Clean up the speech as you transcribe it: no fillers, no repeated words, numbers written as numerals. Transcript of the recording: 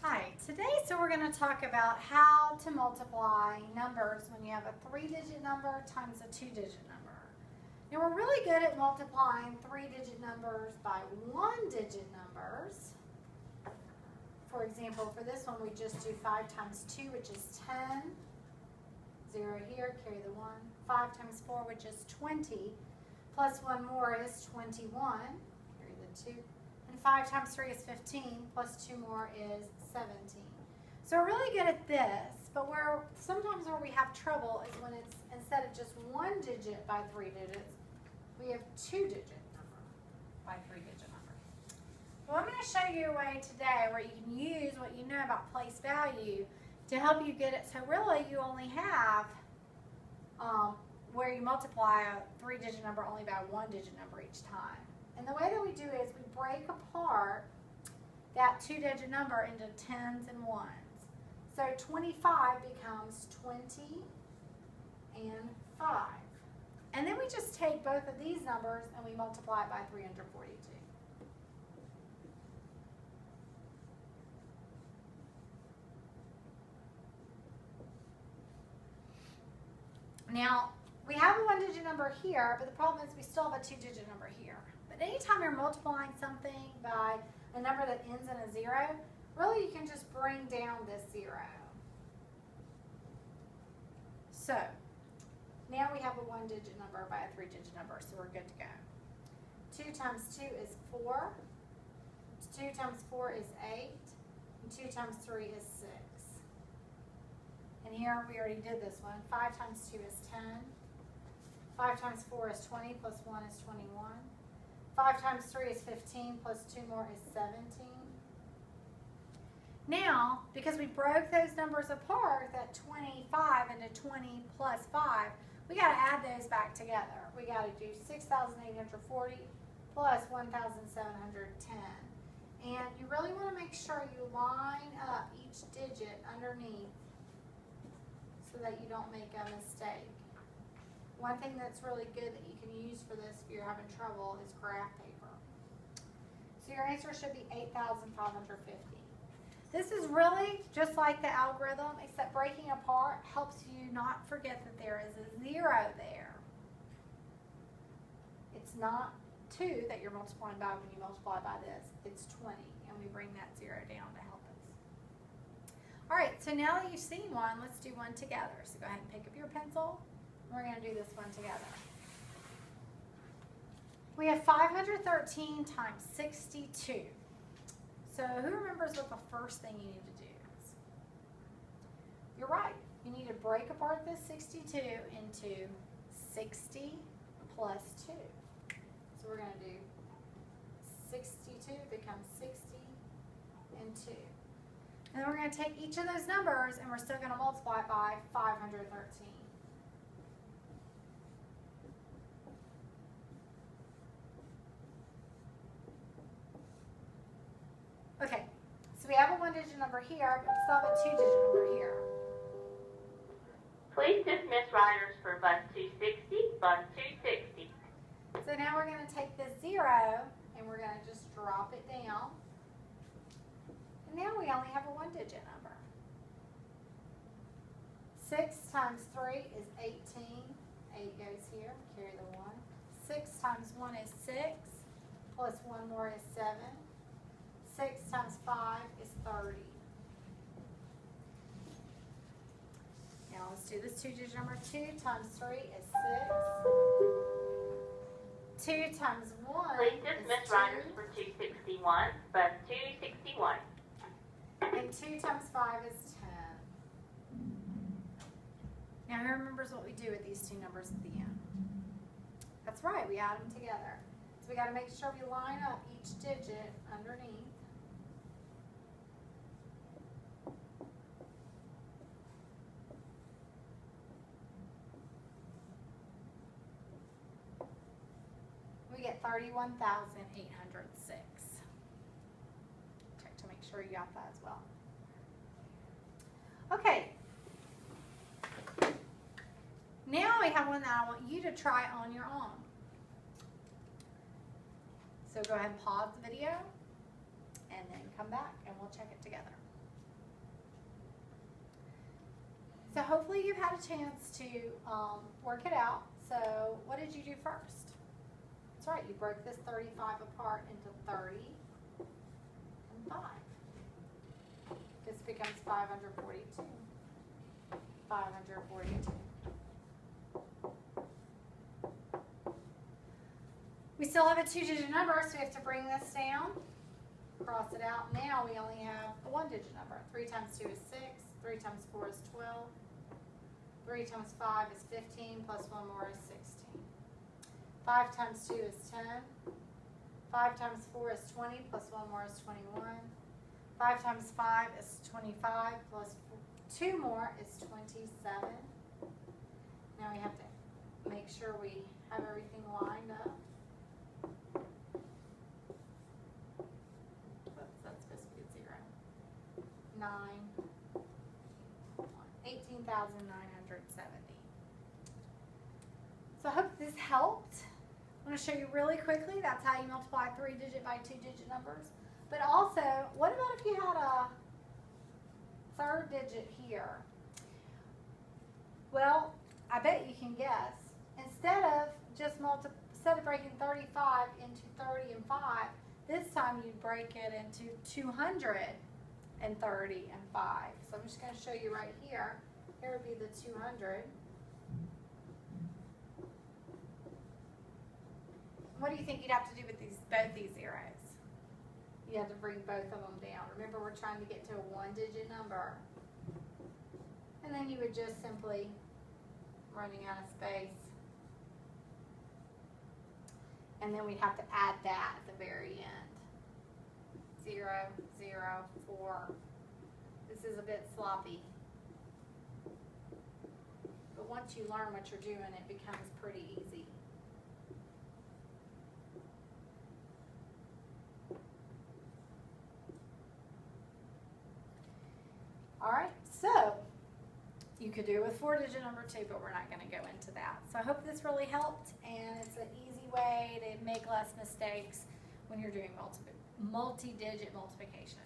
Hi, today we're going to talk about how to multiply numbers when you have a 3-digit number times a 2-digit number. Now we're really good at multiplying 3-digit numbers by 1-digit numbers. For example, for this one we just do 5 times 2, which is 10. 0 here, carry the 1. 5 times 4, which is 20. Plus 1 more is 21. Carry the 2. And 5 times 3 is 15, plus 2 more is 17. So we're really good at this, but sometimes where we have trouble is when it's, instead of just 1 digit by 3 digits, we have 2-digit number by 3-digit number. Well, I'm going to show you a way today where you can use what you know about place value to help you get it. So really you only have where you multiply a 3-digit number only by a 1-digit number each time. And the way that we do it is we break apart that 2-digit number into 10s and 1s. So 25 becomes 20 and 5. And then we just take both of these numbers and we multiply it by 342. Now, we have a 1-digit number here, but the problem is we still have a 2-digit number here. But anytime you're multiplying something by a number that ends in a 0, really you can just bring down this 0. So, now we have a 1-digit number by a 3-digit number, so we're good to go. 2 times 2 is 4. 2 times 4 is 8. And 2 times 3 is 6. And here we already did this one. 5 times 2 is 10. 5 times 4 is 20, plus 1 is 21. 5 times 3 is 15, plus 2 more is 17. Now, because we broke those numbers apart, that 25 into 20 plus 5, we got to add those back together. We got to do 6,840 plus 1,710. And you really want to make sure you line up each digit underneath so that you don't make a mistake. One thing that's really good that you can use for this if you're having trouble is graph paper. So your answer should be 8,550. This is really just like the algorithm, except breaking apart helps you not forget that there is a 0 there. It's not 2 that you're multiplying by when you multiply by this. It's 20, and we bring that 0 down to help us. All right, so now that you've seen one, let's do one together. So go ahead and pick up your pencil. We're going to do this one together. We have 513 times 62. So who remembers what the first thing you need to do is? You're right. You need to break apart this 62 into 60 plus 2. So we're going to do 62 becomes 60 and 2. And then we're going to take each of those numbers and we're still going to multiply it by 513. Okay, so we have a 1-digit number here, but we still have a 2-digit number here. Please dismiss riders for bus 260, bus 260. So now we're going to take this 0 and we're going to just drop it down. And now we only have a 1-digit number. 6 times 3 is 18. 8 goes here, carry the 1. 6 times 1 is 6, plus 1 more is 7. 6 times 5 is 30. Now let's do this 2-digit number. 2 times 3 is 6. 2 times 1 Please dismiss is riders 2. for 261, bus 261. And 2 times 5 is 10. Now who remembers what we do with these two numbers at the end? That's right, we add them together. So we got to make sure we line up each digit underneath. We get 31,806. Check to make sure you got that as well. Okay. Now we have one that I want you to try on your own. So go ahead and pause the video and then come back and we'll check it together. So hopefully you've had a chance to work it out. So what did you do first? That's right, you broke this 35 apart into 30 and 5. This becomes 542. 542. We still have a 2-digit number, so we have to bring this down, cross it out. Now we only have a 1-digit number. 3 times 2 is 6. 3 times 4 is 12. 3 times 5 is 15, plus 1 more is 16. 5 times 2 is 10. 5 times 4 is 20, plus 1 more is 21. 5 times 5 is 25, plus 2 more is 27. Now we have to make sure we have everything lined up. Oops, that's supposed to be a 0. 18,970. So I hope this helped. I'm going to show you really quickly. That's how you multiply 3-digit by 2-digit numbers. But also, what about if you had a 3rd digit here? Well, I bet you can guess. Instead of breaking 35 into 30 and 5, this time you'd break it into 230 and 5. So I'm just going to show you right here. Here would be the 200. What do you think you'd have to do with both these zeros? You have to bring both of them down. Remember, we're trying to get to a 1-digit number. And then you would just simply, running out of space, and then we'd have to add that at the very end. 0, 0, 4. This is a bit sloppy. But once you learn what you're doing, it becomes pretty easy. All right, so you could do it with 4-digit number too, but we're not going to go into that. So I hope this really helped, and it's an easy way to make less mistakes when you're doing multi-digit multiplication.